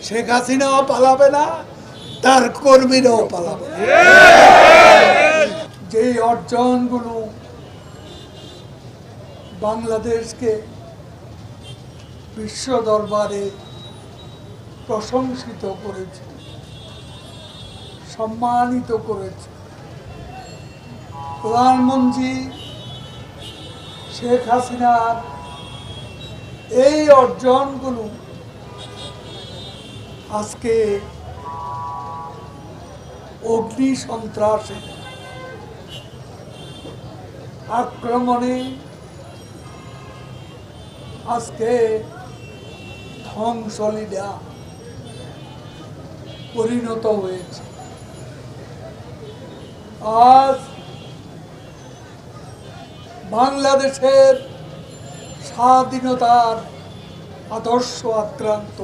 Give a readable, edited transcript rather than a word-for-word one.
শেখ হাসিনাও পালাবে না, তার কর্মীরাও পালাবে না। যেই অর্জনগুলো বাংলাদেশকে বিশ্ব দরবারে প্রশংসিত করেছে, সম্মানিত করেছে, প্রধানমন্ত্রী শেখ হাসিনার এই অর্জনগুলো আজকে অগ্নি সন্ত্রাসে, আক্রমণে আজকে ধ্বংসলীলা পরিণত হয়েছে। আজ বাংলাদেশের স্বাধীনতার আদর্শ আক্রান্ত।